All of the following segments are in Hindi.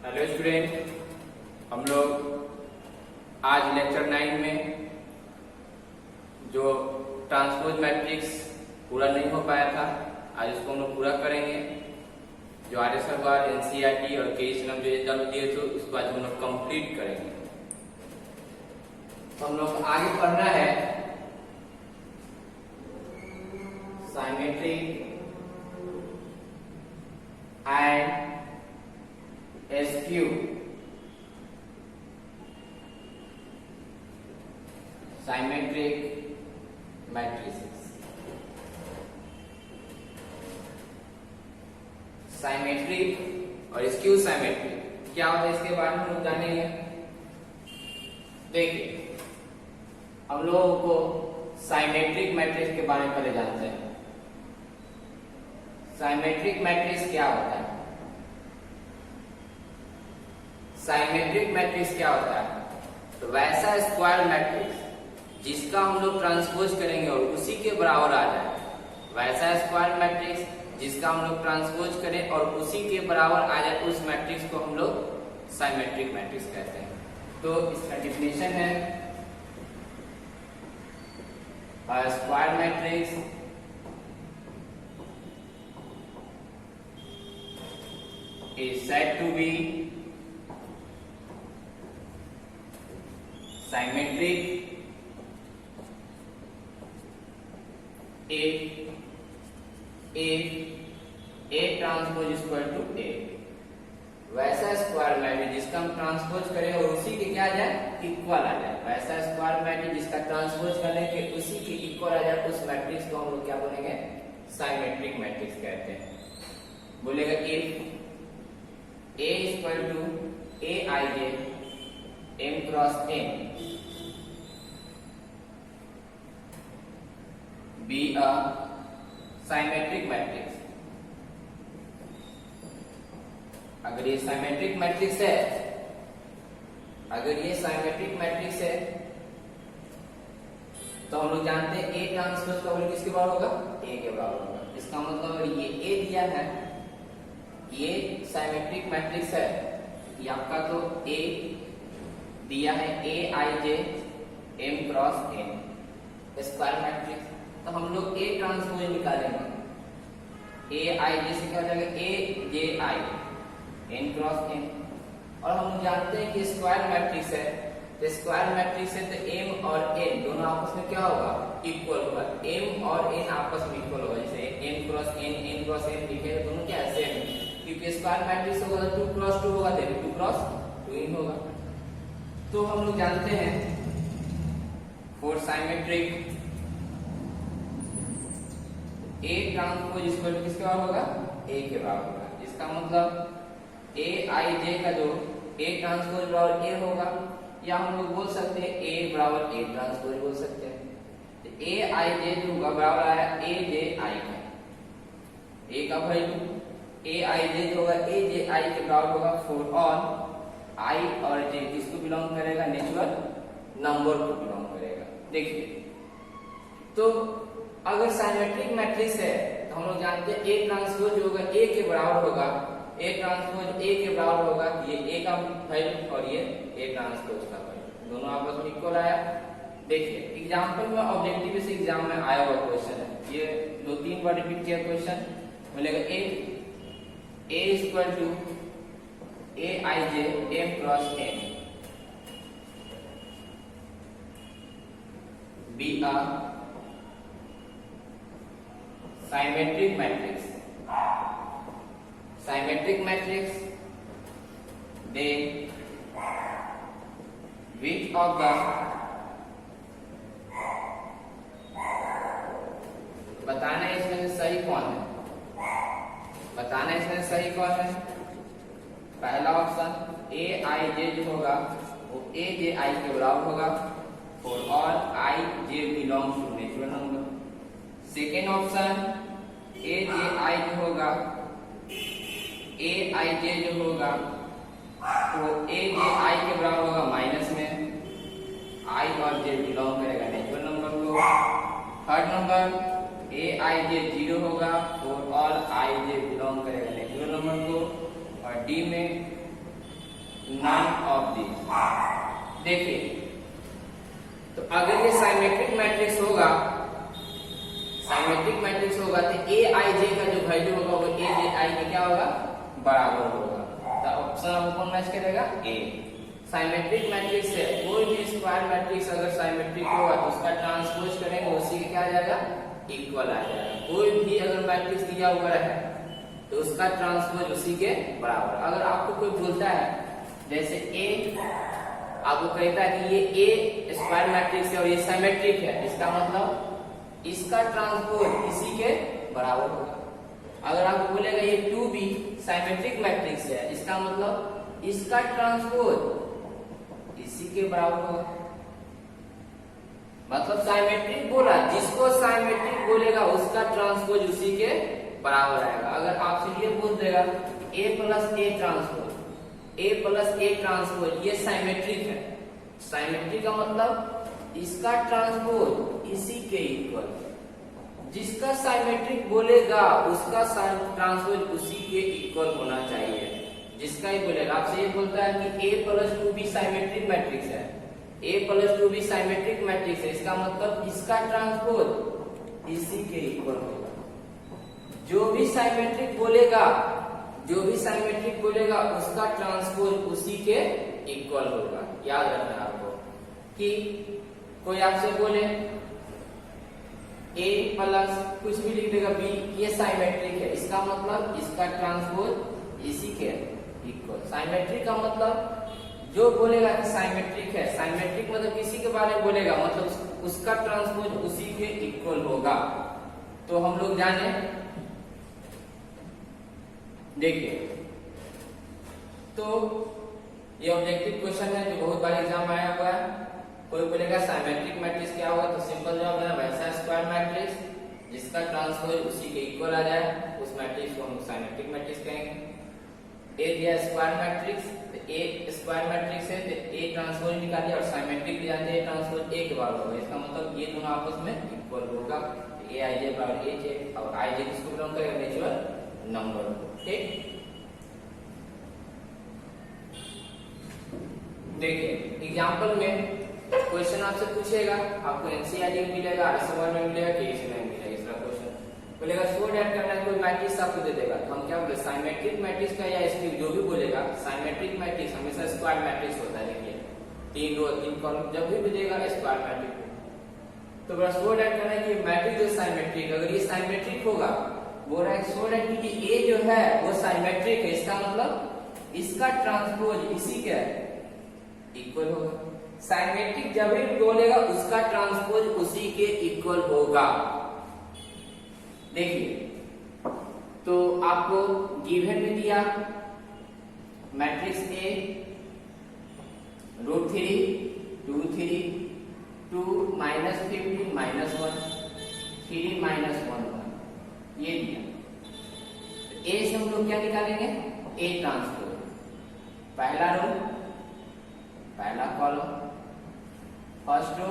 हेलो स्टूडेंट, हम लोग आज लेक्चर 9 में जो ट्रांसपोज मैट्रिक्स पूरा नहीं हो पाया था, आज इसको हम लोग पूरा करेंगे। जो आर एस अग्रवाल, एनसीईआरटी और के.ई. जो एग्जाम दिए थे उसको आज हम लोग कंप्लीट करेंगे। तो हम लोग आगे पढ़ना है symmetric and SQ symmetric matrices. Symmetric और स्क्यू साइमेट्रिक क्या होता है, इसके बारे में हम लोग जानेंगे। देखिए, हम लोगों को साइमेट्रिक मैट्रिक्स के बारे में पहले जानते हैं। साइमेट्रिक मैट्रिक्स क्या होता है? साइमेट्रिक मैट्रिक्स क्या होता है? तो वैसा स्क्वायर मैट्रिक्स जिसका हम लोग ट्रांसपोज करेंगे और उसी के बराबर आ जाए, वैसा स्क्वायर मैट्रिक्स जिसका हम लोग ट्रांसपोज करें और उसी के बराबर आ जाए, उस मैट्रिक्स को हम लोग साइमेट्रिक मैट्रिक्स कहते हैं। तो इसका डिफिनेशन है, a square matrix is said to be symmetric if A transpose is equal to A। वैसा स्क्वायर मैट्रिक्स जिसका हम ट्रांसपोज करें और उसी के क्या आ जाए, इक्वल आ जाए। वैसा स्क्वायर मैट्रिक्स जिसका ट्रांसपोज करने के उसी के इक्वल आ जाए, उस मैट्रिक्स को हम लोग क्या बोलेंगे? साइमेट्रिक मैट्रिक्स कहते हैं। बोलेगा if A equal to Aij M cross N be a symmetric matrix. अगर ये साइमेट्रिक मैट्रिक्स है, अगर ये साइमेट्रिक मैट्रिक्स है तो हम लोग जानते हैं A ट्रांसपोज का वैल्यू किसके बराबर होगा? A के बराबर होगा। इसका मतलब अगर ये A दिया है, ये साइमेट्रिक मैट्रिक्स है, ये आपका तो A दिया है Aij M cross N square matrix. तो हम लोग A ट्रांसपोज निकालेंगे। Aij से क्या हो जाएगा? Aj N cross N। और हम जानते हैं कि स्क्वायर मैट्रिक्स है, तो स्क्वायर मैट्रिक्स है तो M और N दोनों आपस में क्या होगा? इक्वल होगा। M और N आपस में इक्वल होगा। जैसे M cross N cross N लिखे तो दोनों क्या सेम है, क्योंकि स्क्वायर मैट्रिक्स होगा तो 2 क्रॉस 2 होगा, देन 2 क्रॉस 2 होगा। तो हम लोग जानते हैं for symmetric A transpose equal to किसके बराबर होगा? A के बराबर होगा। इसका मतलब Aij का जो A ट्रांसपोज बराबर A होगा, या हम लोग बोल सकते हैं A बराबर A ट्रांसपोज बोल सकते हैं। तो Aij जो होगा बराबर आया Aj का। A का वैल्यू Aij जो होगा Aj के बराबर होगा फॉर ऑल I और J किसको बिलोंग करेगा? नेचुरल नंबर को बिलोंग करेगा। देखिए, तो अगर साइमेट्रिक मैट्रिक्स है तो हम लोग जानते हैं A ट्रांसपोज जो होगा A के बराबर होगा। A ट्रांसपोज A के बराबर होगा, ये A का वैल्यू और ये A ट्रांसपोज का वैल्यू दोनों आपस में इक्वल आया। देखिए, एग्जांपल में ऑब्जेक्टिव से एग्जाम में आया हुआ क्वेश्चन है, ये 2-3 बार रिपीट किया क्वेश्चन। बोलेगा A equal to Aij M cross N be a symmetric matrix. Symmetric matrix, then which of the बताना है इसमें से सही कौन है? बताना है इसमें से सही कौन है? पहला ऑप्शन Aij जो होगा वो Aj के बराबर होगा और all Ij belongs to natural number. Second option Aj जो होगा Aij जो होगा वो Aj के बराबर होगा माइनस में, I और J बिलोंग करेगा नेचुरल नंबर को। थर्ड नंबर Aij 0 होगा और ऑल Ij बिलोंग करेगा नेचुरल नंबर को। और डी में नन ऑफ दिस। देखिए, तो अगर ये साइमेट्रिक मैट्रिक्स होगा, साइमेट्रिक मैट्रिक्स होगा तो ए आई जे का जो वैल्यू होगा वो ए जे आई के क्या होगा, बराबर होगा। तो ऑप्शन आपको कौन मैच करेगा, ए। साइमेट्रिक मैट्रिक्स है, कोई भी स्क्वायर मैट्रिक्स अगर साइमेट्रिक होगा तो उसका ट्रांसपोज करेंगे, उसी के क्या आ जाएगा, इक्वल आ जाएगा। कोई भी अगर मैट्रिक्स दिया हुआ है तो उसका ट्रांसपोज उसी के बराबर। अगर आपको कोई बोलता है जैसे ए, आपको कहता है कि ये ए स्क्वायर मैट्रिक्स है और ये सिमेट्रिक है, इसका मतलब इसका ट्रांसपोज इसी के बराबर होगा। अगर आपको बोलेगा ये 2b सिमेट्रिक मैट्रिक्स है, इसका मतलब इसका ट्रांसपोज इसी के बराबर होगा। मतलब सिमेट्रिक बोला, जिसको सिमेट्रिक बोलेगा उसका ट्रांसपोज उसी के बराबर आएगा। अगर आपसे ये बोल देगा a plus A transpose, a plus A transpose ये सिमेट्रिक है, सिमेट्रिक का मतलब इसका ट्रांसपोज इसी के इक्वल। जिसका सिमेट्रिक बोलेगा उसका ट्रांसपोज उसी के इक्वल होना चाहिए। जिसका ही बोलेगा, आपसे ये बोलता है कि a plus 2b symmetric matrix है, a plus 2b symmetric matrix है, इसका मतलब इसका ट्रांसपोज इसी के इक्वल होगा। जो भी सिमेट्रिक बोलेगा, जो भी सिमेट्रिक बोलेगा उसका ट्रांसपोज उसी के इक्वल होगा। याद रखना आपको कि कोई आपसे बोले a प्लस कुछ भी लिख देगा b, ये सिमेट्रिक है, इसका मतलब इसका ट्रांसपोज इसी के इक्वल। सिमेट्रिक का मतलब जो बोलेगा कि सिमेट्रिक है, सिमेट्रिक मतलब किसी के बारे में बोलेगा मतलब उसका ट्रांसपोज उसी के इक्वल होगा। तो हम लोग जाने, देखिए, तो ये ऑब्जेक्टिव क्वेश्चन है जो बहुत बार एग्जाम में आया हुआ है। कोई बोलेगा सिमेट्रिक मैट्रिक्स क्या होगा, तो सिंपल जवाब है वैसा स्क्वायर मैट्रिक्स जिसका ट्रांसपोज उसी के इक्वल आ जाए, उस मैट्रिक्स को हम सिमेट्रिक मैट्रिक्स कहेंगे। ए दिया स्क्वायर मैट्रिक्स, तो ए स्क्वायर मैट्रिक्स है तो ए ट्रांसपोज निकालिए, और सिमेट्रिक दिया जाए ट्रांसपोज ए के बराबर होगा, इसका मतलब ये दोनों आपस में इक्वल होगा। ए आई जे बराबर ए जे, और आई जे किसको बिलोंग करेगा, नेचुरल नंबर। ठीक, देखिए एग्जांपल में क्वेश्चन आपसे पूछेगा, आपको एनसीईआरटी में मिलेगा, आरएसएमआर में मिलेगा, केएससी में मिलेगा। इसका क्वेश्चन बोलेगा सो डैट करना है, कोई मैट्रिक्स आपको दे देगा, तो हम क्या बोले, सिमेट्रिक मैट्रिक्स का या स्क्वायर जो भी बोलेगा, सिमेट्रिक मैट्रिक्स हमेशा स्क्वायर मैट्रिक्स होता है। देखिए 3 रो 3 कॉलम जब भी देगा स्क्वायर मैट्रिक्स। तो बस सो डैट करना है कि मैट्रिक्स जो सिमेट्रिक, अगर ये सिमेट्रिक होगा, बोल रहा है सो डैट कि ए जो है वो सिमेट्रिक है, इसका मतलब इसका ट्रांसपोज इसी के इक्वल होगा। सिमेट्रिक जब भी बोलेगा उसका ट्रांसपोज उसी के इक्वल होगा। देखिए, तो आपको गिवन में दिया मैट्रिक्स ए √3 2 3 2 -15 -1 3 -1 ये दिया। ए से हम लोग क्या निकालेंगे, ए ट्रांसपोज, पहला रो पहला column, first row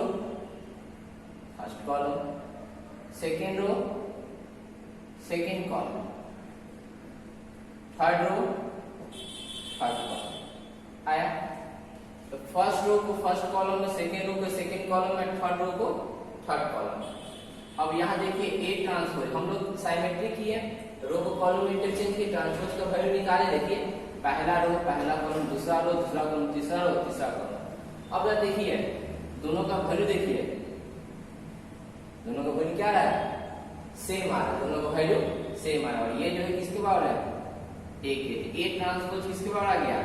first column, second row second column, third row third column आया। तो फर्स्ट रो को फर्स्ट कॉलम में, सेकेंड रो को सेकेंड कॉलम में, थर्ड रो को थर्ड कॉलम में। अब यहाँ देखिए ए ट्रांसपोज, हम लोग सिमेट्रिक ही है, रो को कॉलम में इंटरचेंज किए, ट्रांसपोज का वैल्यू निकाले। देखिए पहला रो पहला कॉलम, दूसरा रो दूसरा कॉलम, तीसरा रो तीसरा कॉलम। अब देखिए दोनों का वैल्यू, देखिए दोनों का वैल्यू क्या रहा है, सेम आ रहा है, दोनों का वैल्यू सेम आ रहा है। और ये जो है किसके बराबर है, एक है। ए ट्रांसपोज किसके बराबर आ गया,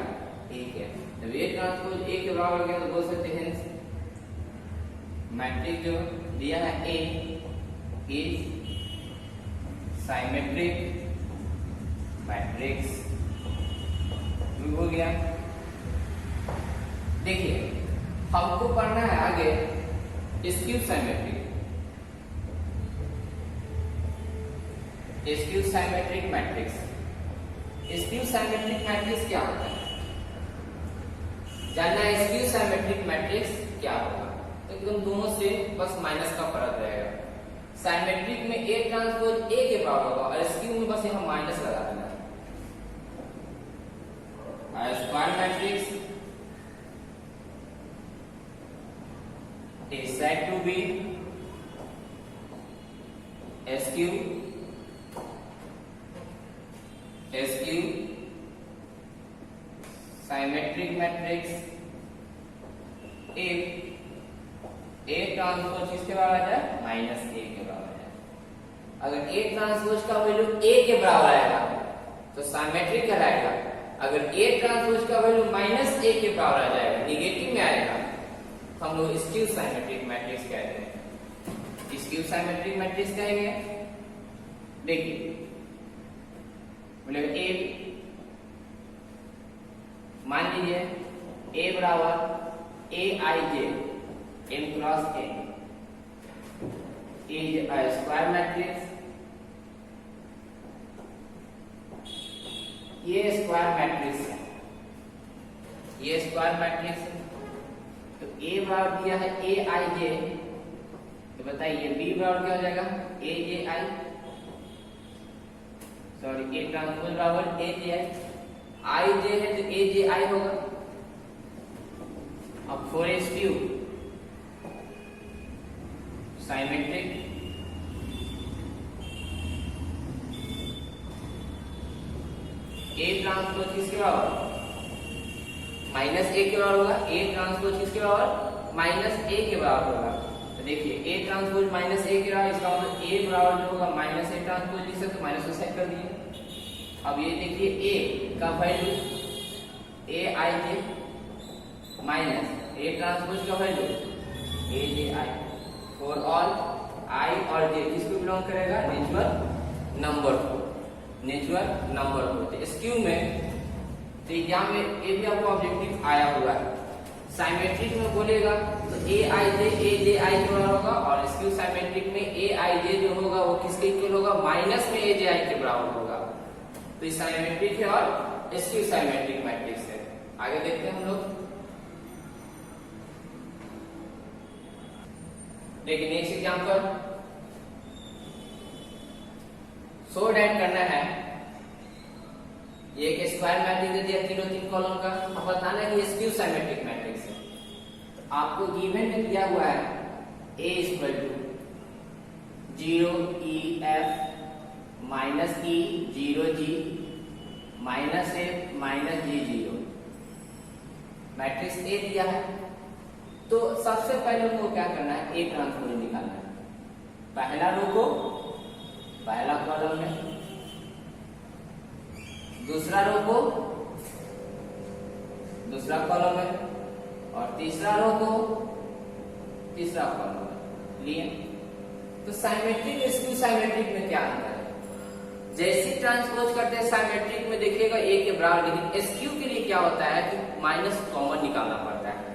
एक है। जब ए ट्रांसपोज एक के बराबर आ गया तो बोल सकते हैं मैट्रिक्स जो दिया है ए इज सिमेट्रिक मैट्रिक्स हो गया। देखिए हमको पढ़ना है आगे skew symmetric, skew symmetric matrix. Skew symmetric matrix क्या होता है, जानना है स्क्यू सिमेट्रिक मैट्रिक्स क्या होगा। तो एकदम दोनों से बस माइनस का फर्क रहेगा। सिमेट्रिक में ए ट्रांसपोज ए के बराबर होगा, और स्क्यू में बस यहाँ माइनस लगा देना है। Square matrix be skew symmetric matrix if A transpose किसके बराबर आ जाए माइनस ए के बराबर आ जाए। अगर ए ट्रांसपोज का वैल्यू ए के बराबर आएगा तो साइमेट्रिक कहलाएगा। अगर ए ट्रांसपोज का वैल्यू माइनस ए के बराबर आ जाएगा निगेटिव में आएगा तो हम लोग स्क्यू साइमेट्रिक मैट्रिक्स कहते हैं। स्क्यू साइमेट्रिक मैट्रिक्स कहेंगे। देखिए बोलेगा ए मान लीजिए ए बराबर a I J M cross a is a square matrix. ये स्क्वायर मैट्रिक्स है, ये स्क्वायर मैट्रिक्स है। तो ए बराबर दिया है ए आई जे, तो बताइए बी बराबर क्या हो जाएगा ए j I, sorry A transpose बराबर ए जे आई जे है तो ए जे आई होगा। अब फोर एस क्यू साइमेट्रिक ए ट्रांसपोज किसके बराबर माइनस ए के बराबर होगा। ए ट्रांसपोज किसके बराबर माइनस ए के बराबर होगा। तो देखिए ए ट्रांसपोज माइनस ए के बराबर, इसका मतलब ए बराबर जो होगा माइनस ए ट्रांसपोज लिख सकते, माइनस को सेट कर दिए। अब ये देखिए ए का value a I j minus a transpose का value a j i for all i और जे किसको बिलोंग करेगा नेचुरल नंबर को, नेचुरल नंबर को। तो स्क्यू में तो एग्जाम में ये भी आपको ऑब्जेक्टिव आया हुआ है। साइमेट्रिक में बोलेगा तो ए आई जे आई के बराबर होगा और स्क्यू साइमेट्रिक में ए आई जे जो होगा वो किसके इक्वल होगा माइनस में ए जे आई के बराबर होगा। तो ये साइमेट्रिक है और स्क्यू साइमेट्रिक मैट्रिक्स है। आगे देखते हैं हम लोग। देखिए नेक्स्ट एग्जांपल सो डैट करना है। ये एक स्क्वायर मैट्रिक्स दे दिया तीनों तीन कॉलम का, अब बताना है कि स्क्यू साइमेट्रिक मैट्रिक्स है। तो आपको गिवन में दिया हुआ है a equal to 0 e f minus e 0 g minus f minus g 0 matrix A दिया है। तो सबसे पहले हमको क्या करना है A ट्रांसपोज निकालना है। पहला रो को पहला कॉलम में, दूसरा रो को दूसरा कॉलम में और तीसरा रो को तीसरा कॉलम में लिए। तो साइमेट्रिक स्क्यू साइमेट्रिक में क्या अंतर है? जैसे ट्रांसपोज करते हैं साइमेट्रिक में देखिएगा ए के बराबर, लेकिन स्क्यू के लिए क्या होता है कि माइनस कॉमन निकालना पड़ता है।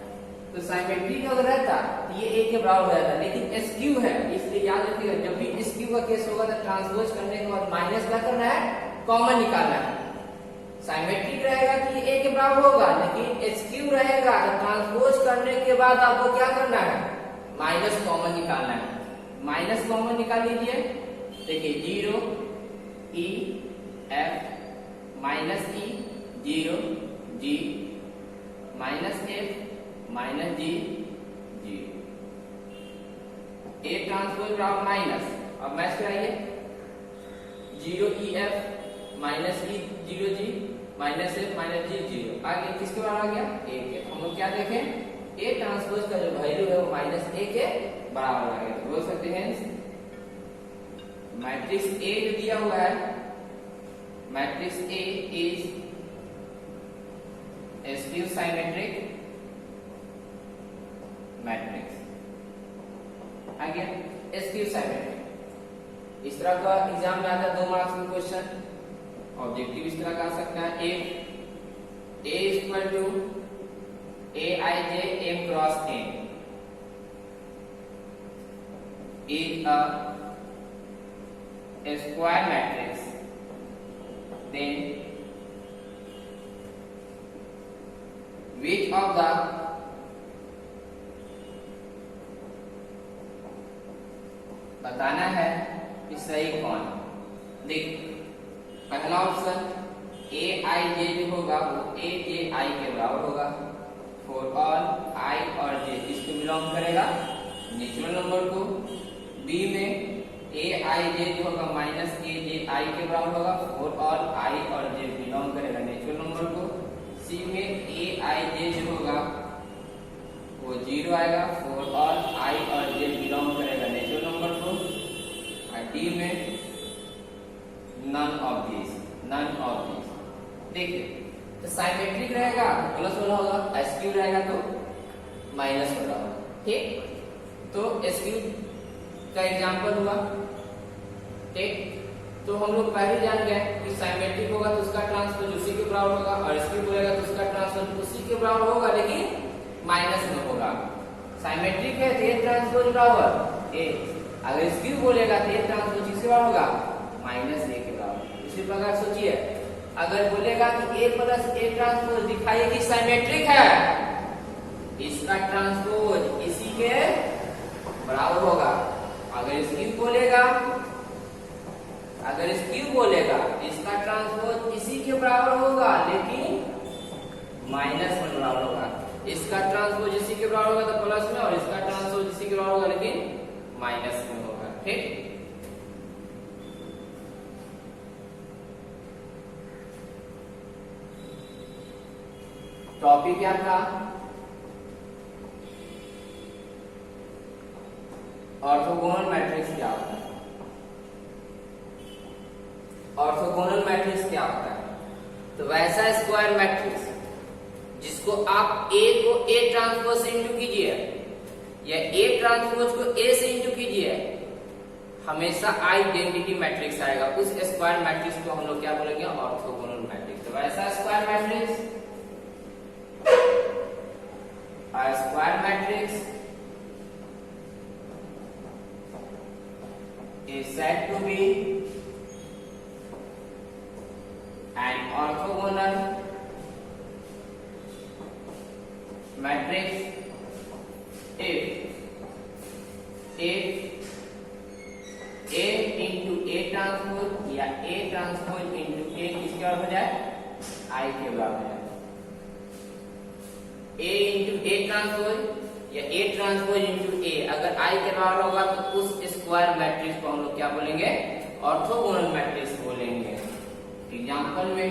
तो साइमेट्रिक अगर रहता तो ये ए के बराबर हो जाता, लेकिन स्क्यू है इसलिए याद रखिएगा जब भी स्क्यू का केस होगा तो ट्रांसपोज करने के बाद माइनस क्या करना है कॉमन निकालना है। साइमेट्रिक रहेगा कि ये ए के बराबर होगा, लेकिन स्क्यू रहेगा तो ट्रांसपोज करने के बाद आपको क्या करना है माइनस कॉमन निकालना है। माइनस कॉमन निकाल लीजिए। देखिए 0 e f minus e 0 g minus f minus g 0 A transpose बराबर माइनस, अब मैच कराइए 0 e f minus e 0 g minus f minus g 0 आगे किसके बराबर आ गया a के। हम लोग क्या देखें ए ट्रांसपोज का जो वैल्यू है वो माइनस a के बराबर आ गया। तो बोल सकते हैं मैट्रिक्स A जो दिया हुआ है matrix A is skew symmetric matrix. आ गया स्क्यू साइमेट्रिक। इस तरह का एग्जाम में आता है 2 मार्क्स में क्वेश्चन। ऑब्जेक्टिव इस तरह का आ सकता है A equal to A I J M cross N is a square matrix, then which of the बताना है कि सही कौन। देख पहला ऑप्शन ए आई जे जो होगा वो ए जे आई के बराबर होगा फॉर ऑल आई और जे, किसको बिलोंग करेगा नेचुरल नंबर को, बी में ए आई जे जो होगा माइनस ए जे आई के बराबर होगा और आई और जे बिलोंग करेगा नेचुरल नंबर को, सी में ए आई जे जो होगा वो 0 आएगा और आई और जे बिलोंग करेगा नेचुरल नंबर को, और डी में नन ऑफ दिस। देखिए तो साइमेट्रिक रहेगा प्लस वाला होगा, एसक्यू रहेगा तो माइनस वाला होगा। ठीक, तो एसक्यू का एग्जांपल हुआ। ठीक, तो हम लोग पहले जान गए कि साइमेट्रिक होगा तो उसका ट्रांसपोज उसी के बराबर होगा, और एसक्यू बोलेगा तो उसका ट्रांसपोज उसी के बराबर होगा लेकिन माइनस में होगा। साइमेट्रिक है तो ये ट्रांसपोज बराबर ए, अगर एसक्यू बोलेगा तो ये ट्रांसपोज किसके बराबर होगा, माइनस ए के बराबर। इसी प्रकार सोचिए, अगर बोलेगा कि ए प्लस ए ट्रांसपोज दिखाइए कि साइमेट्रिक है, इसका ट्रांसपोज इसी के बराबर होगा। अगर एसक्यू बोलेगा इसका ट्रांसपोज इसी के बराबर होगा लेकिन माइनस में बराबर होगा। इसका ट्रांसपोज इसी के बराबर होगा तो प्लस में, और इसका ट्रांसपोज इसी के बराबर होगा लेकिन माइनस में होगा। ठीक, टॉपिक क्या था, ऑर्थोगोनल मैट्रिक्स क्या होता है। ऑर्थोगोनल मैट्रिक्स क्या होता है, तो वैसा स्क्वायर मैट्रिक्स जिसको आप ए को ए ट्रांसपोज से इंटू कीजिए या ए ट्रांसपोज को ए से इंटू कीजिए, हमेशा आइडेंटिटी मैट्रिक्स आएगा। उस स्क्वायर मैट्रिक्स को हम लोग क्या बोलेंगे, ऑर्थोगोनल मैट्रिक्स। तो वैसा square matrix is said to be an orthogonal matrix if A into A transpose या A ट्रांसपोज into A किसके बराबर हो जाए, I के बराबर है। A into A ट्रांसपोज या A ट्रांसपोज into A अगर I के बराबर होगा तो उस स्क्वायर मैट्रिक्स को हम लोग क्या बोलेंगे, ऑर्थोगोनल मैट्रिक्स बोलेंगे। एग्जांपल में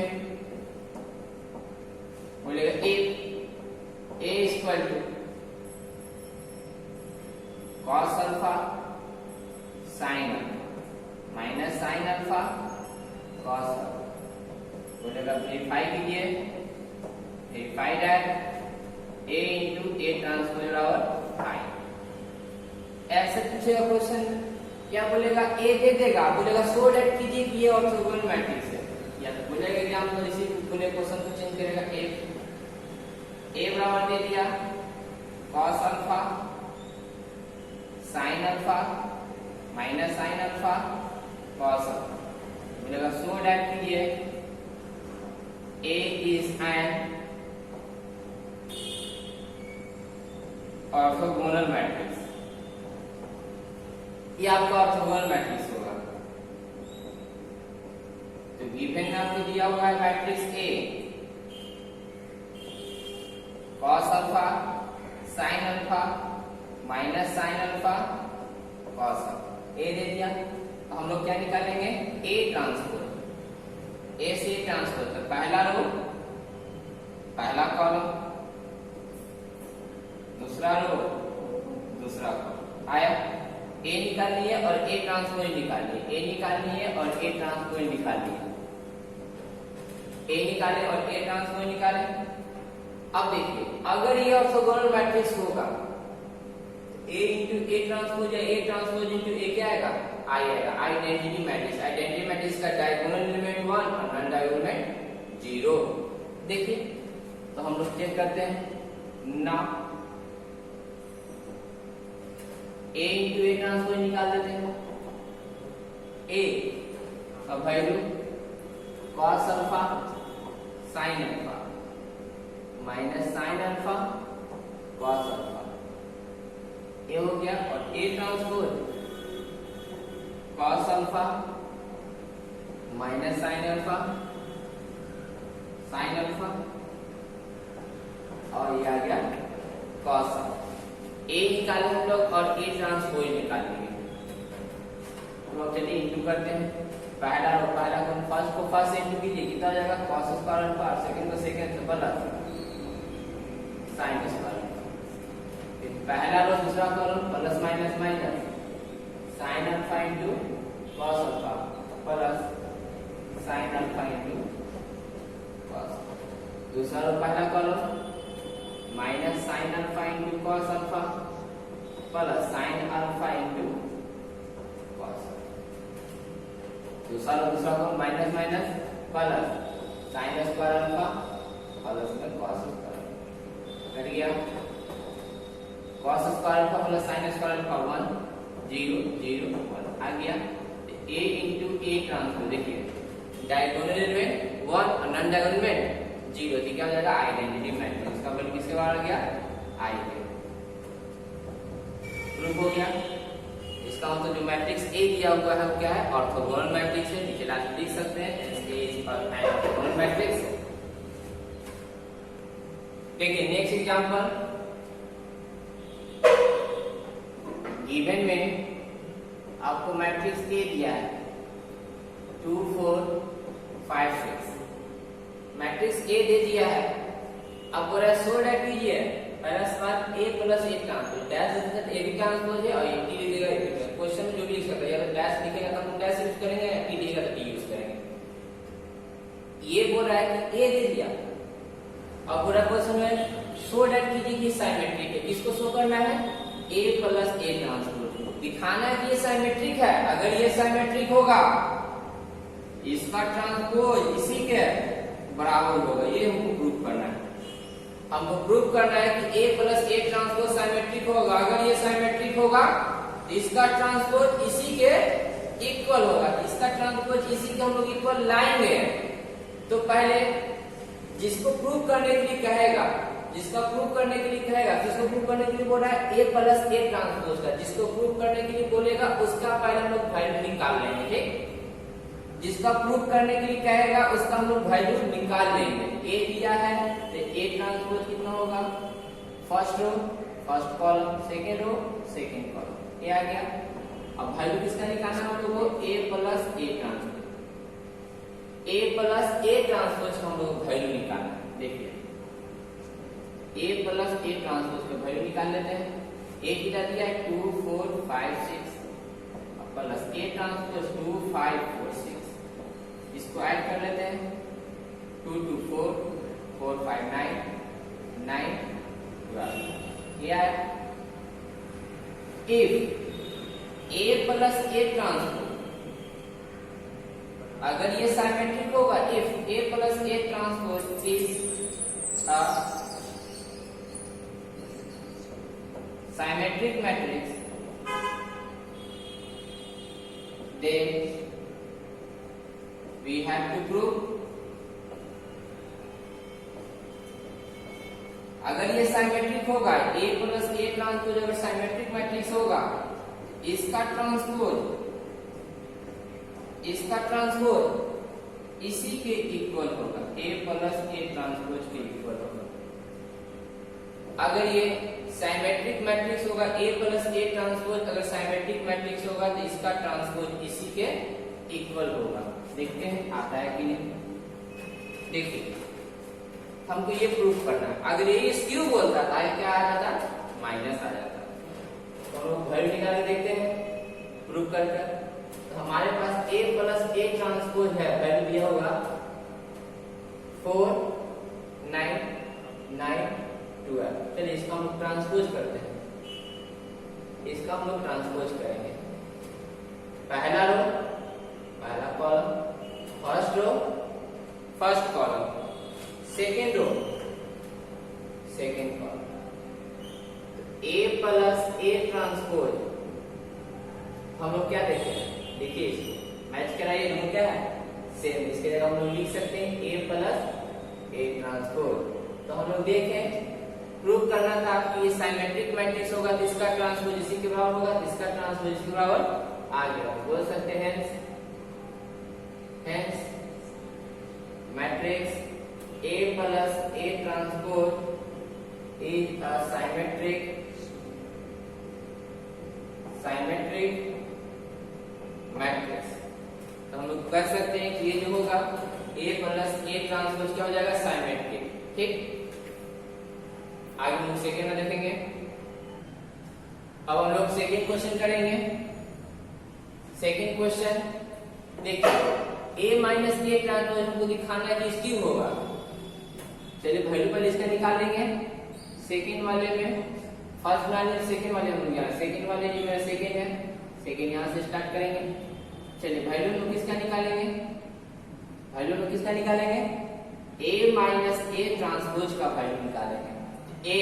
बोलेगा A equal to cos alpha sine minus sine alpha cos alpha. बोलेगा वेरीफाई कीजिए, verify that A into A transpose बराबर I। ऐसे पूछेगा क्वेश्चन, क्या बोलेगा, A दे देगा, बोलेगा सो दैट कीजिए कि ये ऑर्थोगोनल मैट्रिक्स है, या तो बोलेगा कि हम तो इसी पूरे क्वेश्चन को चेंज करेगा। A बराबर दे दिया cos alpha sine alpha minus sine alpha cos alpha. बोलेगा सो दैट कीजिए A is an orthogonal matrix, ये आपका ऑर्थोगोनल मैट्रिक्स होगा। तो गिवन आपको दिया हुआ है matrix A cos alpha sine alpha minus sine alpha cos alpha. A दे दिया, तो हम लोग क्या निकालेंगे, A ट्रांसपोज, A से ट्रांसपोज। तो पहला रो पहला कॉलम, दूसरा रो दूसरा कॉलम आया। A निकालनी है और A ट्रांसपोज निकालनी है, A निकालनी है और A ट्रांसपोज निकालनी है। A निकाले और A ट्रांसपोज निकाले। अब देखिए, अगर ये ऑर्थोगोनल मैट्रिक्स होगा A into A ट्रांसपोज या A ट्रांसपोज into A क्या आएगा, I आएगा। आइडेंटिटी मैट्रिक्स, आइडेंटिटी मैट्रिक्स का डायगोनल एलिमेंट 1 और नॉन डायगोनल एलिमेंट 0। देखिए तो हम लोग चेक करते हैं ना, A into A ट्रांसपोज निकाल देते हैं। A का value cos alpha sine alpha minus sine alpha cos alpha, ये हो गया। और A transpose cos alpha minus sine alpha और ये आ गया cos अल्फा। ए निकाले हम लोग और ए ट्रांसपोज निकालेंगे। हम लोग चलिए इंटू करते हैं। पहला कौन फर्स्ट को फर्स्ट से इंटू कीजिए, कितना हो जाएगा cos स्क्वायर अल्फा, सेकंड को सेकंड से प्लस sin स्क्वायर अल्फा। पहला रो दूसरा column plus minus minus sin alpha into cos alpha plus sin alpha into cos। दूसरा रो पहला column minus sin alpha into cos alpha plus sin alpha into cos। दूसरा को minus minus plus sin square alpha plus में cos स्क्वायर कट गया। cos square alpha plus sin square alpha 1 0 0 1 आ गया। a इंटू a ट्रांसपोज देखिए डायगोनल एलिमेंट 1 और नॉन डायगोनल एलिमेंट 0, तो क्या हो जाएगा आइडेंटिटी मैट्रिक्स का वैल्यू किसके बाहर आ गया i के। प्रूफ हो गया। इसका मतलब जो मैट्रिक्स A दिया हुआ है वो क्या है ऑर्थोगोनल मैट्रिक्स है। नीचे लिख सकते हैं A इज ऑर्थोगोनल मैट्रिक्स। देखिए नेक्स्ट एग्जांपल, गिवन में आपको मैट्रिक्स A दिया है 2 4 5 6, मैट्रिक्स A दे दिया है। अब बोला सो दैट कीजिए पहला सवाल A plus A transpose dash देते हैं A भी ट्रांसपोज है और A T लिखेगा क्वेश्चन में जो भी लिख सकते हैं। अगर डैश लिखेगा तो हम डैश यूज करेंगे, T लिखेगा तो T यूज करेंगे। ये बोल रहा है कि A दे दिया। अब पूरा क्वेश्चन में शो दैट कीजिए कि सिमेट्रिक है। किसको शो करना है A प्लस A ट्रांसपोज, दिखाना है कि ये सिमेट्रिक है। अगर ये सिमेट्रिक होगा इसका ट्रांसपोज इसी के बराबर होगा, ये हमको प्रूव करना है। हमको प्रूव करना है कि A plus A transpose symmetric होगा। अगर ये सिमेट्रिक होगा तो इसका ट्रांसपोज इसी के इक्वल होगा। इसका ट्रांसपोज इसी के हम लोग इक्वल लाएंगे। तो पहले जिसको प्रूव करने के लिए कहेगा, जिसको प्रूव करने के लिए बोल रहा है A प्लस A ट्रांसपोज का, जिसको प्रूव करने के लिए बोलेगा उसका पहले हम लोग वैल्यू निकाल लेंगे। ठीक, जिसका प्रूव करने के लिए कहेगा उसका हम लोग वैल्यू निकाल लेंगे। A दिया है तो A ट्रांसपोज कितना होगा first row first column, second row second column, ये आ गया। अब वैल्यू किसका निकालना है हम लोग को A plus A transpose. A plus A transpose का हम लोग वैल्यू निकालना है। देखिए A प्लस A ट्रांसपोज का वैल्यू निकाल लेते हैं। A कितना दिया है 2 4 5 6 प्लस A ट्रांसपोज 2 5 4 6, इसको ऐड कर लेते हैं 2 2 4 4 5 9 9 12। ये है if A plus A transpose अगर ये सिमेट्रिक होगा, if A plus A transpose is a symmetric matrix then we have to prove। अगर ये सिमेट्रिक होगा A प्लस A ट्रांसपोज अगर सिमेट्रिक मैट्रिक्स होगा, इसका ट्रांसपोज इसी के इक्वल होगा, A प्लस A ट्रांसपोज के इक्वल होगा। अगर ये सिमेट्रिक मैट्रिक्स होगा A प्लस A ट्रांसपोज अगर सिमेट्रिक मैट्रिक्स होगा तो इसका ट्रांसपोज इसी के इक्वल होगा। देखते हैं आता है कि नहीं। देखिए हमको ये प्रूफ करना है। अगर ये क्यू बोलता था क्या आ जाता माइनस आ जाता। तो हम लोग वैल्यू निकाल के देखते हैं प्रूफ करके। तो हमारे पास A प्लस A ट्रांसपोज है, वैल्यू दिया होगा 4 9 9 12। चलिए इसका हम लोग ट्रांसपोज करते हैं। इसका हम लोग ट्रांसपोज करेंगे। पहला रो पहला column, first row first column, second row second column. A plus A transpose हम लोग क्या देखते हैं, देखिए इसको मैच कराइए। हम क्या है सेम, इसके जगह हम लोग लिख सकते हैं A प्लस A ट्रांसपोज। तो हम लोग देखें प्रूव करना था कि ये सिमेट्रिक मैट्रिक्स होगा तो इसका ट्रांसपोज इसी के बराबर होगा, इसका ट्रांसपोज इसके बराबर आ गया। बोल सकते हैं hence matrix A plus A transpose is a symmetric symmetric matrix. तो हम लोग कर सकते हैं कि ये जो होगा A प्लस A ट्रांसपोज क्या हो जाएगा, साइमेट्रिक। ठीक, आगे हम लोग सेकेंड में देखेंगे। अब हम लोग सेकेंड क्वेश्चन करेंगे। सेकेंड क्वेश्चन देखिए, A माइनस A ट्रांसपोज हमको दिखाना है कि स्क्यू होगा। चलिए वैल्यू पहले इसका निकालेंगे। सेकेंड वाले में फर्स्ट वाले सेकेंड वाले हम लोग सेकेंड वाले जो मेरा सेकेंड है, सेकेंड यहाँ से स्टार्ट करेंगे। चलिए वैल्यू लोग किसका निकालेंगे, वैल्यू लोग किसका निकालेंगे, A माइनस A ट्रांसपोज का वैल्यू निकालेंगे। A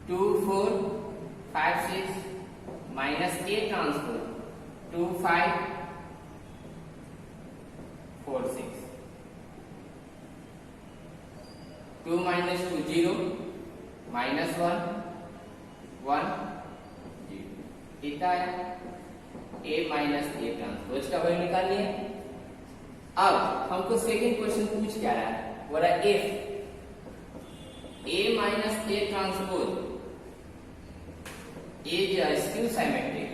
2 4 5 6 minus A transpose 2 5 4 6, 2 minus 2 0 minus 1 1 0, कितना आया, A माइनस A ट्रांसपोज का वैल्यू निकाल लिए। अब हमको सेकंड क्वेश्चन पूछ क्या रहा है, बोला if A minus A transpose is a skew symmetric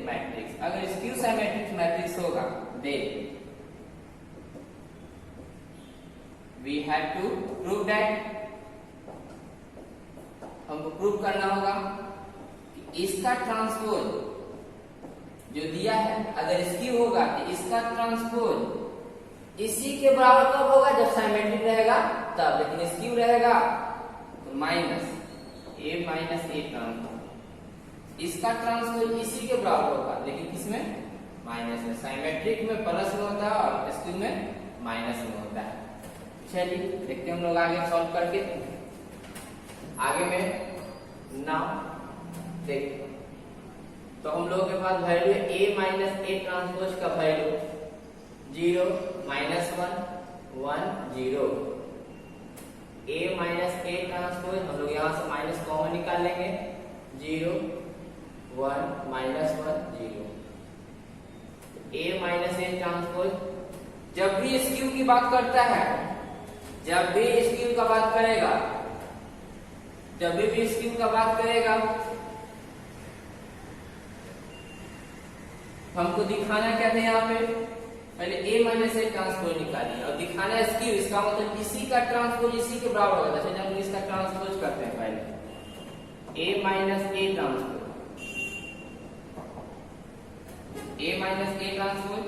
matrix. अगर स्क्यू साइमेट्रिक मैट्रिक्स होगा then we have to prove that, हमको प्रूव करना होगा कि इसका ट्रांसपोज जो दिया है अगर स्क्यू होगा तो इसका ट्रांसपोज इसी के बराबर कब होगा, जब साइमेट्रिक रहेगा तब। लेकिन स्क्यू रहेगा तो minus A minus A transpose, इसका ट्रांसपोज इसी के बराबर होगा, लेकिन किसमें, माइनस में। साइमेट्रिक में प्लस में होता है और स्क्यू में माइनस में होता है। चलिए देखते हैं हम लोग आगे सॉल्व करके। आगे में नाउ देखिए, तो हम लोगों के पास वैल्यू है A माइनस A ट्रांसपोज का value 0 minus 1 1 0। A minus A transpose हम लोग यहाँ से माइनस कॉमन निकाल लेंगे, 0 1 minus 1 0। A minus A transpose जब भी स्क्यू की बात करता है, जब भी स्क्यू का बात करेगा, जब भी स्क्यू का बात करेगा हमको दिखाना क्या था, यहाँ पे पहले A माइनस A ट्रांसपोज निकालिए और दिखाना है स्क्यू, इसका मतलब इसी का ट्रांसपोज इसी के बराबर होगा। जैसे हम इसका ट्रांसपोज करते हैं, पहले A minus A transpose, A minus A transpose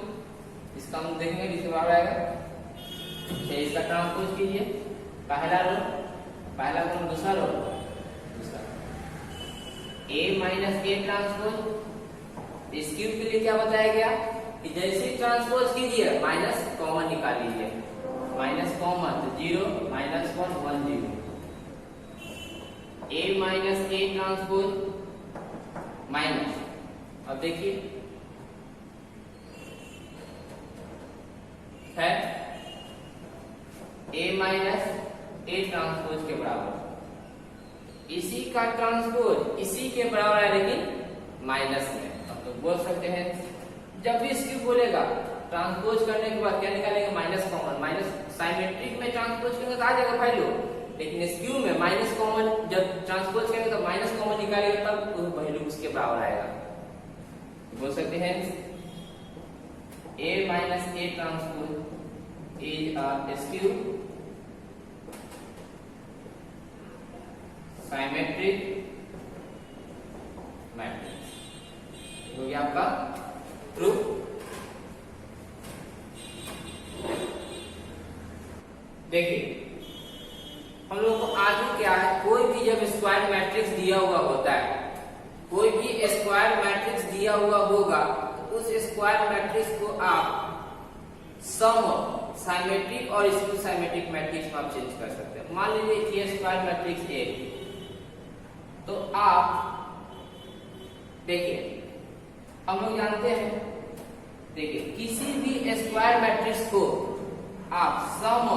इसका हम देखेंगे इसके बराबर आएगा। इसका ट्रांसपोज कीजिए, पहला रो पहला कॉलम, दूसरा रो दूसरा। A minus A transpose skew के लिए क्या बताया गया कि जैसे ट्रांसपोज कीजिए माइनस कॉमन निकाल लीजिए, माइनस कॉमन तो 0 minus 1 1 0। A minus A transpose minus, अब देखिए है A माइनस A ट्रांसपोज के बराबर, इसी का ट्रांसपोज इसी के बराबर है लेकिन माइनस में। अब तो बोल सकते हैं जब भी स्क्यू बोलेगा ट्रांसपोज करने के बाद क्या निकालेंगे, माइनस कॉमन। माइनस साइमेट्रिक में ट्रांसपोज करेंगे तो आ जाएगा वैल्यू, लेकिन स्क्यू में माइनस कॉमन जब ट्रांसपोज करेंगे तो माइनस कॉमन निकालेंगे तब वो वैल्यू उसके बराबर आएगा। बोल सकते हैं A minus A transpose is a skew symmetric matrix. तो ये आपका प्रूफ। देखिए हम लोग को आगे क्या है, कोई भी जब स्क्वायर मैट्रिक्स दिया हुआ होता है, कोई भी स्क्वायर मैट्रिक्स दिया हुआ होगा तो उस स्क्वायर मैट्रिक्स को आप सम साइमेट्रिक और स्क्यू साइमेट्रिक मैट्रिक्स में आप चेंज कर सकते हैं। मान लीजिए ये स्क्वायर मैट्रिक्स ए, तो आप देखिए हम लोग जानते हैं, देखिए किसी भी स्क्वायर मैट्रिक्स को आप सम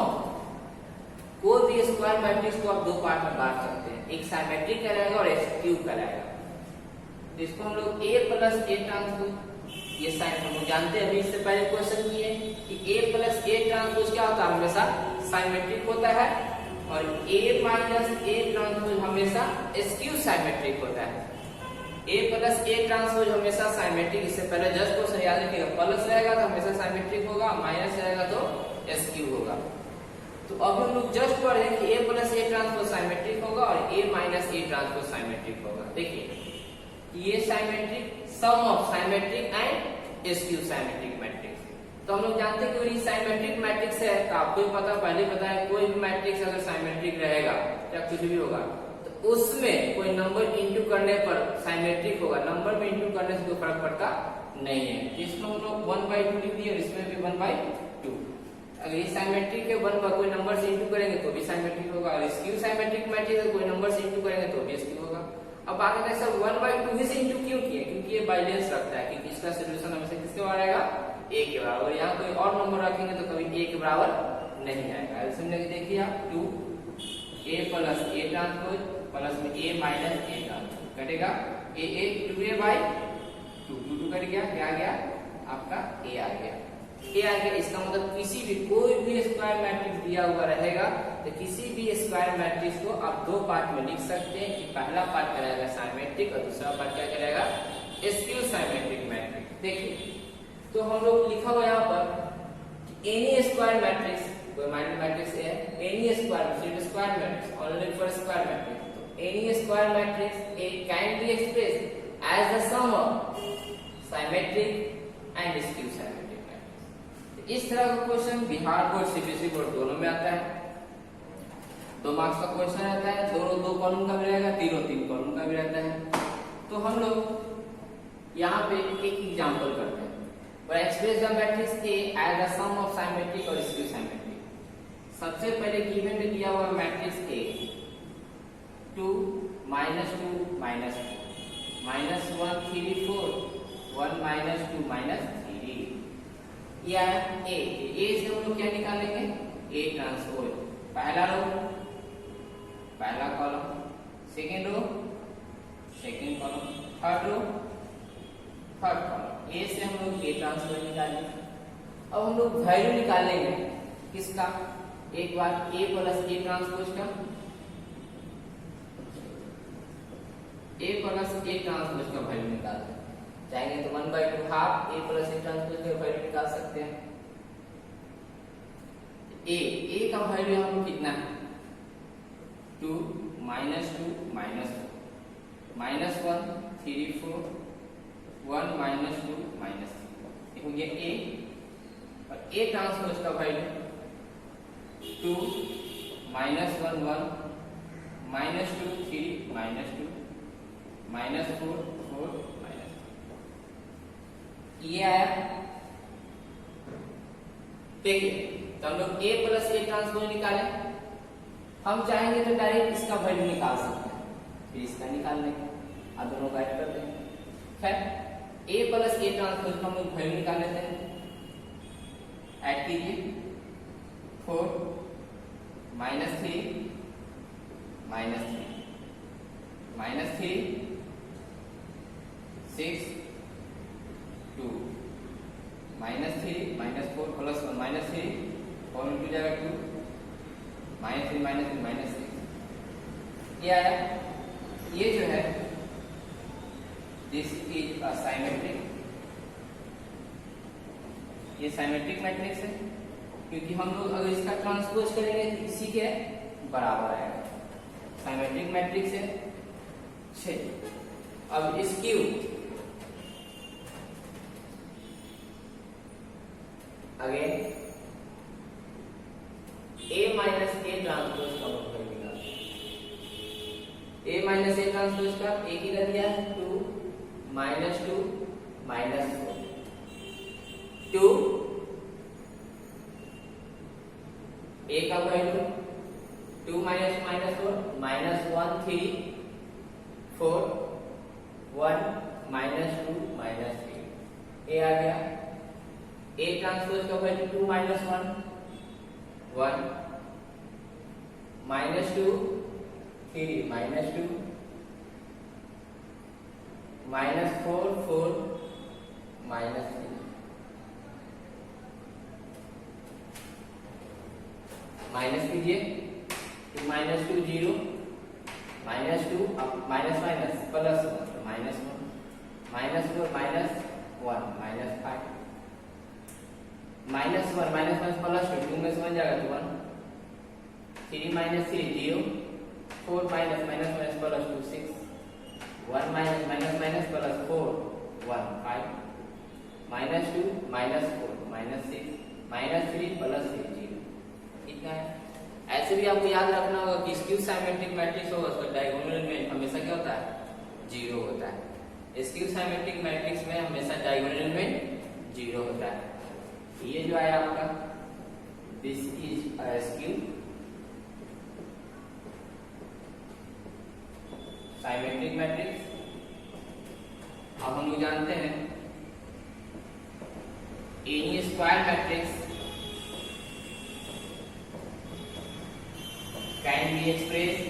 कोई भी स्क्वायर मैट्रिक्स को आप दो पार्ट में बांट सकते हैं, एक साइमेट्रिक कहलाएगा और एक स्क्यू कहलाएगा। तो इसको हम लोग A प्लस A ट्रांसपोज, ये साइन हम लोग जानते हैं, अभी इससे पहले क्वेश्चन किए कि A प्लस A ट्रांसपोज क्या होता है, हमेशा साइमेट्रिक होता है और A माइनस A ट्रांसपोज हमेशा स्क्यू साइमेट्रिक होता है। A प्लस A ट्रांसपोज हमेशा साइमेट्रिक, इससे पहले जस्ट क्वेश्चन याद रखिएगा, प्लस रहेगा तो हमेशा साइमेट्रिक होगा, माइनस रहेगा तो स्क्यू होगा। तो अब हम लोग जस्ट पढ़ रहे हैं कि A plus A transpose symmetric होगा और A minus A transpose symmetric होगा। देखिए ये symmetric sum of symmetric and skew symmetric matrix. तो हम लोग जानते हैं कि साइमेट्रिक मैट्रिक्स है तो आपको पता, पहले पता है कोई भी मैट्रिक्स अगर साइमेट्रिक रहेगा या कुछ भी होगा तो उसमें कोई नंबर इंटू करने पर साइमेट्रिक होगा, नंबर में इंटू करने से कोई फर्क पड़ता नहीं है। इसमें हम लोग 1/2 लिख दिए और इसमें भी 1/2। अगर ये साइमेट्रिक है 1 पर कोई नंबर से इंटू करेंगे तो भी साइमेट्रिक होगा, और स्क्यू साइमेट्रिक मैट्रिक्स है कोई नंबर से इंटू करेंगे तो भी स्क्यू होगा। अब आगे कैसे 1/2 ही से इंटू क्यों किए, क्योंकि ये बाइलेंस रखता है, क्योंकि इसका सोल्यूशन हमेशा किसके बराबर आएगा, A के बराबर। यहाँ कोई और नंबर रखेंगे तो कभी A के बराबर नहीं आएगा। इसमें देखिए आप 2A plus A transpose plus में A माइनस A ट्रांसपोज कटेगा, A 2A/2 2 कट गया, क्या आ गया आपका A आ गया। A आ गया, इसका मतलब किसी भी कोई भी स्क्वायर मैट्रिक्स दिया हुआ रहेगा तो किसी भी स्क्वायर मैट्रिक्स को आप दो पार्ट में लिख सकते हैं कि पहला पार्ट कहलाएगा साइमेट्रिक और दूसरा पार्ट क्या कहलाएगा, स्क्यू साइमेट्रिक मैट्रिक्स। देखिए तो हम लोग लिखा हुआ यहाँ पर एनी स्क्वायर मैट्रिक्स, कोई मैट्रिक्स है any square matrix only for square matrix, तो any square matrix A can be expressed as the sum of symmetric and skew symmetric matrix. इस तरह का question Bihar board CBSE board दोनों में आता है। 2 मार्क्स का क्वेश्चन रहता है, दोनों 2 कॉलम का भी रहेगा, तीनों 3 कॉलम का भी रहता है। तो हम लोग यहाँ पे एक एग्जांपल करते हैं, और express the matrix A as the sum of symmetric और स्क्यू साइमेट्रिक। सबसे पहले गिवन में दिया हुआ मैट्रिक्स A 2 -2 -4 -1 3 4 1 -2 -3, या A से हम लोग क्या निकालेंगे, A ट्रांसपोज, पहला रो पहला column, second row second column, third row third column. A से हम लोग A ट्रांसपोज निकालेंगे। अब हम लोग वैल्यू निकालेंगे किसका, एक बार A प्लस A ट्रांसपोज का, A प्लस A ट्रांसपोज का वैल्यू निकालते हैं। चाहेंगे तो 1/2 half A plus A transpose का वैल्यू निकाल सकते हैं। A का वैल्यू हम कितना है 2 -2 -4 -1 3 4 1 -2 -3, देखो ये A और A ट्रांसपोज का वैल्यू 2 -1 1 -2 3 -2 -4 4 ये आया। देखिए तो हम लोग A प्लस A ट्रांसपोज निकाले, हम चाहेंगे तो डायरेक्ट इसका वैल्यू निकाल सकते हैं, फिर इसका निकाल लेंगे, अब दोनों का ऐड कर देंगे। खैर A प्लस A ट्रांसपोज का हम लोग वैल्यू निकाल लेते हैं, ऐड कीजिए 4 -3 -3 6 2 -3 -4 प्लस 1 -3 4 इंटू जाएगा 2 -3 -6, ये आया। ये जो है दिस इज अ साइमेट्रिक, ये साइमेट्रिक मैट्रिक्स है, क्योंकि हम लोग अगर इसका ट्रांसपोज करेंगे तो इसी के बराबर आएगा, साइमेट्रिक मैट्रिक्स है। अब skew, again A minus A transpose का मतलब निकालते हैं। A माइनस A ट्रांसपोज का A की दिया है 2 -2 -4 2 A का वैल्यू 2 -4 -1 3 4 1 -2 -3, A आ गया। A ट्रांसपोज का वैल्यू 2 -1 1 -2 3 -2 -4 4 -3, माइनस कीजिए 2 माइनस 2 0, माइनस 2 अब माइनस माइनस प्लस 1 तो minus 1, minus 4 minus 1 minus 5, minus 1 minus minus plus 2 2 में से बन जाएगा तो 1, 3 minus 3 0, 4 minus minus minus plus 2 6, 1 minus minus minus plus 4 1 5, minus 2 minus 4 minus 6 minus 3 plus 3 0, इतना है। ऐसे भी आपको याद रखना होगा कि स्क्यू सिमेट्रिक मैट्रिक्स होगा उसका डायगोनल एलिमेंट हमेशा क्या होता है, 0 होता है। स्क्यू सिमेट्रिक मैट्रिक्स में हमेशा डायगोनल एलिमेंट 0 होता है। ये जो आया आपका this is a skew symmetric matrix. अब हम लोग जानते हैं any square matrix can be expressed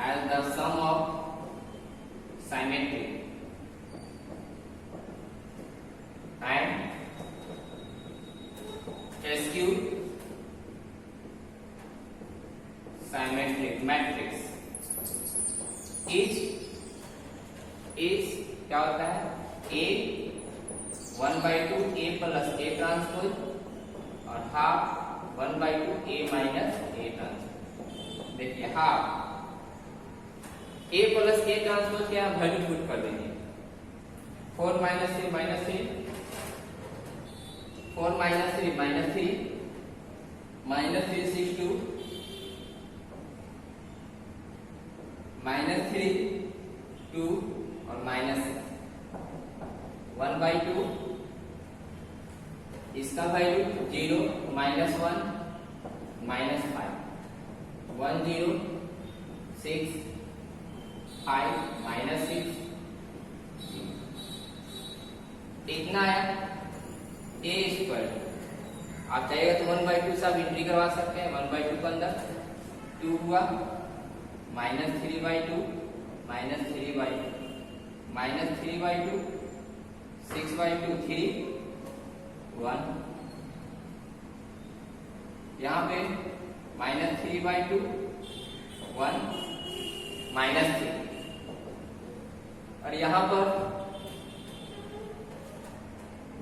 as the sum of symmetry and skew symmetric matrix is क्या होता है, a 1/2 a plus a transpose और half 1/2 a minus a transpose. देखिए half a plus a transpose क्या वैल्यू पुट कर देंगे, 4 minus 3 minus 3, 4 minus 3 minus 3, minus 3 6 2, minus 3 2 और माइनस 1/2, इसका वैल्यू 0 माइनस 1 माइनस 5, 1 0 6 5 माइनस 6, इतना है a स्क्वायर। आप चाहेगा तो 1/2 से आप एंट्री करवा सकते हैं, 1/2 के अंदर 2 हुआ, माइनस 3/2 माइनस 3/2 माइनस 3/2 6/2 3 1, यहाँ पे माइनस 3/2 1 माइनस 3 और यहाँ पर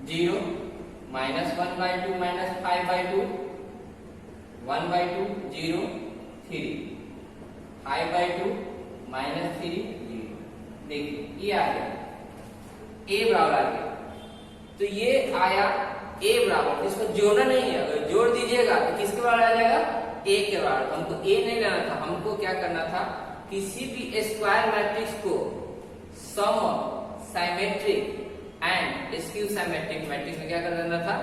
0 माइनस 1/2 माइनस 5/2 1/2 0 3 5/2 माइनस 3 0। देखिए ये आ गया a बराबर आ गया, तो ये आया a बराबर, इसको जोड़ना नहीं है, अगर जोड़ दीजिएगा तो किसके बराबर आ जाएगा, a के बराबर। हमको a नहीं लेना था, हमको क्या करना था, किसी भी स्क्वायर मैट्रिक्स को sum of symmetric and skew symmetric matrix में क्या कर देना था,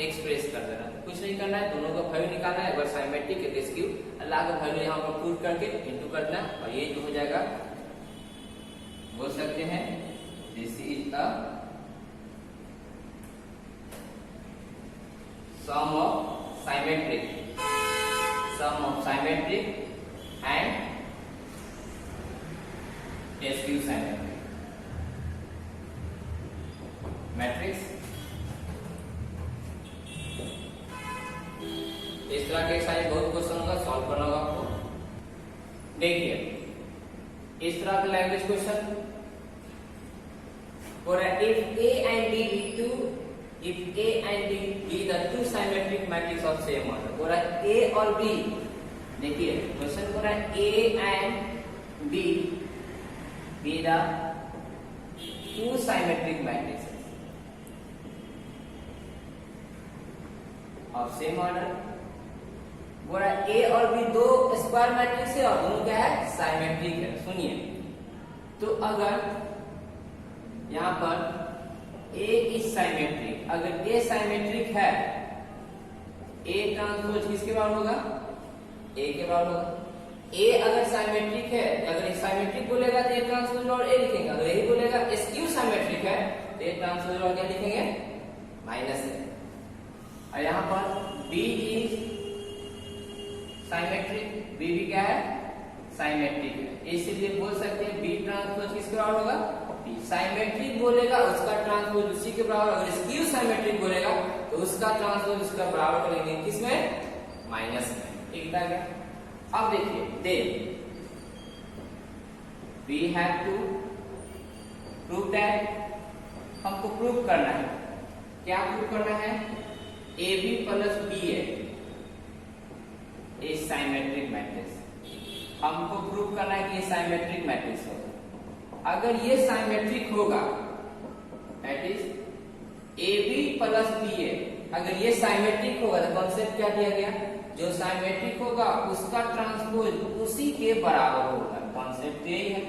एक्सप्रेस कर देना था। कुछ नहीं करना है, दोनों का वैल्यू निकालना है, अगर सिमेट्रिक है तो स्क्यू अल्लाह का वैल्यू यहाँ पर पुट करके इनटू करना और ये जो हो जाएगा बोल सकते हैं this is the sum of symmetric and skew symmetric matrix. इस तरह के सारे बहुत क्वेश्चन होगा, सॉल्व करना होगा आपको। देखिए इस तरह का language question, for if A and B be the two symmetric matrix of same order, for A और B, देखिए question for A and B be the two symmetric matrices of same order, बोला A और B दो स्क्वायर मैट्रिक्स है और दोनों क्या है, साइमेट्रिक है। सुनिए, तो अगर यहाँ पर A इज साइमेट्रिक, अगर A साइमेट्रिक है, A ट्रांसपोज किसके बराबर होगा, A के बराबर होगा। A अगर साइमेट्रिक है, अगर साइमेट्रिक बोलेगा तो A ट्रांसपोज और A लिखेंगे, अगर यही बोलेगा स्क्यू साइमेट्रिक है तो A ट्रांसपोज और क्या लिखेंगे, माइनस है। और यहाँ पर B इज साइमेट्रिक, B भी क्या है, साइमेट्रिक है, इसलिए बोल सकते हैं B ट्रांसपोज किसके बराबर होगा, बी। साइमेट्रिक बोलेगा उसका ट्रांसपोज उसी के बराबर, अगर स्क्यू साइमेट्रिक बोलेगा तो उसका ट्रांसपोज उसका बराबर करेंगे किसमें, माइनस में। ठीक है क्या? अब देखिए then we have to prove that, हमको प्रूव करना है, क्या प्रूव करना है, A B plus B A symmetric matrix. हमको प्रूव करना है कि ये साइमेट्रिक मैट्रिक्स होगा। अगर ये साइमेट्रिक होगा that is A B plus B A, अगर ये साइमेट्रिक होगा तो कॉन्सेप्ट क्या दिया गया, जो साइमेट्रिक होगा उसका ट्रांसपोज उसी के बराबर होगा। कॉन्सेप्ट यही है,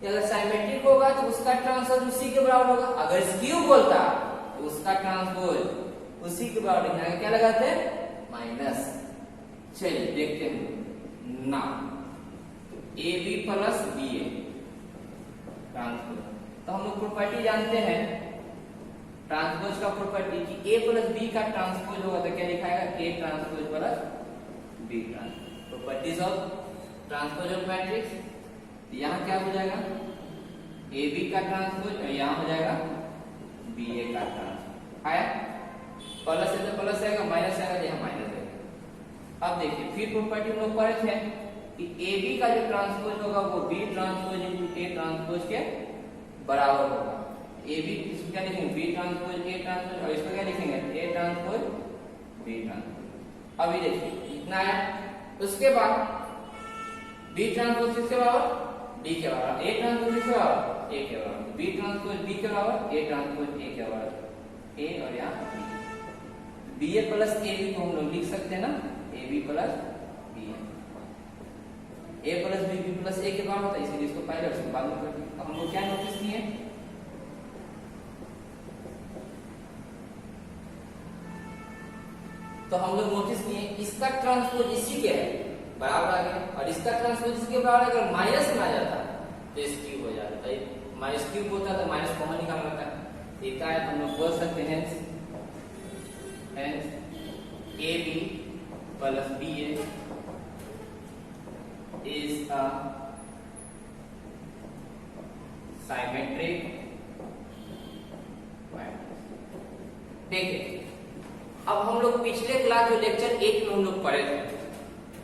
अगर साइमेट्रिक होगा तो उसका ट्रांसपोज उसी के बराबर होगा। अगर स्क्यू बोलता तो उसका ट्रांसपोज उसी के बराबर लिखना है, क्या लगाते हैं, माइनस। चलिए देखते हैं ना, A B plus B A transpose, तो हम लोग प्रॉपर्टी जानते हैं ट्रांसपोज का प्रॉपर्टी कि ए प्लस बी का ट्रांसपोज होगा तो क्या लिखाएगा, A transpose plus B transpose. Properties of transpose of matrix, यहाँ क्या हो जाएगा, ए बी का ट्रांसपोज और यहाँ हो जाएगा बी ए का ट्रांसपोज। आया, प्लस है तो प्लस आएगा, माइनस आएगा तो यहाँ माइनस आएगा। अब देखिए फिर प्रॉपर्टी हम लोग पढ़े थे कि ए बी का जो ट्रांसपोज होगा वो B transpose into A transpose के बराबर होगा। ए बी इसको क्या लिखेंगे, बी ट्रांसपोज ए ट्रांसपोज, और इसको क्या लिखेंगे, ए ट्रांसपोज बी ट्रांसपोज। अभी देखिए इतना आया, उसके बाद बी ट्रांसपोज किसके बराबर, डी के बराबर, ए ट्रांसपोज किसके बराबर, ए के बराबर, बी ट्रांसपोज बी के बराबर, ए ट्रांसपोज ए के बराबर, ए और यहाँ B A plus A B को हम लोग लिख सकते हैं ना, A B plus B A plus B B plus A के बराबर होता है, इसलिए इसको पहले और इसको बाद में करते हैं। तो हम लोग क्या नोटिस किए, तो हम लोग नोटिस किए इसका ट्रांसपोज इसी के है बराबर आ गया, और इसका ट्रांसपोज इसके बराबर अगर माइनस में आ जाता तो स्क्यू हो जाता है, माइनस क्यूब होता है तो माइनस कॉमन निकालना होता है। ठीक है, हम लोग बोल सकते हैं A B plus B A is a symmetric matrix. देखिए अब हम लोग पिछले क्लास जो लेक्चर 1 में हम लोग पढ़े थे,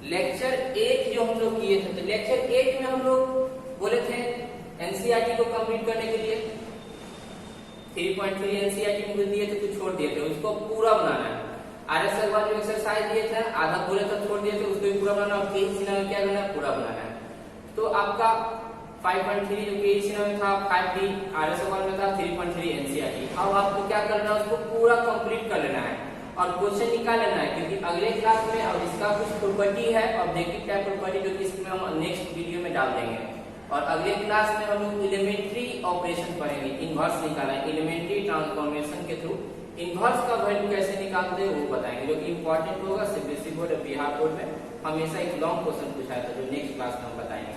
लेक्चर 1 जो हम लोग किए थे, तो लेक्चर 1 में हम लोग बोले थे एनसीईआरटी को कंप्लीट करने के लिए 3.3 एनसीईआरटी में दिए थे, कुछ छोड़ दिए थे, उसको पूरा बनाना है। आरएस अग्रवाल जो एक्सरसाइज दिए थे आधा पूरे तक छोड़ दिए थे, उसको भी पूरा बनाना, और केई सिन्हा में क्या करना है, पूरा बनाना है। तो आपका 5.3 जो केई सिन्हा में था, 5D आरएस अग्रवाल में था, 3.3 एनसीईआरटी। अब आपको क्या करना है, उसको पूरा कंप्लीट कर लेना है और क्वेश्चन निकाल लेना है, क्योंकि अगले क्लास में अब इसका कुछ प्रॉपर्टी है, ऑब्जेक्टिव टाइप प्रॉपर्टी, जो कि इसमें हम नेक्स्ट वीडियो में डाल देंगे। और अगले क्लास में हम लोग एलिमेंट्री ऑपरेशन पढ़ेंगे, इनवर्स निकालना है, एलिमेंट्री ट्रांसफॉर्मेशन के थ्रू इनवर्स का वैल्यू कैसे निकालते हैं वो बताएंगे, जो कि इंपॉर्टेंट होगा। सीबीएसई बोर्ड और बिहार बोर्ड में हमेशा एक लॉन्ग क्वेश्चन पूछा था, जो नेक्स्ट क्लास में हम बताएंगे।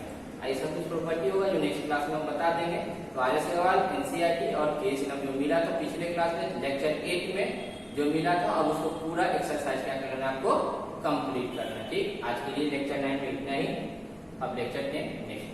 ऐसा कुछ प्रॉपर्टी होगा जो नेक्स्ट क्लास में हम बता देंगे। तो आरएस अग्रवाल, एनसीईआरटी और केई सिन्हा जो मिला था पिछले क्लास में लेक्चर 8 में जो मिला था, अब उसको पूरा एक्सरसाइज क्या करना है, आपको कंप्लीट करना है। ठीक, आज के लिए लेक्चर 9 में इतना ही, अब लेक्चर 10 नेक्स्ट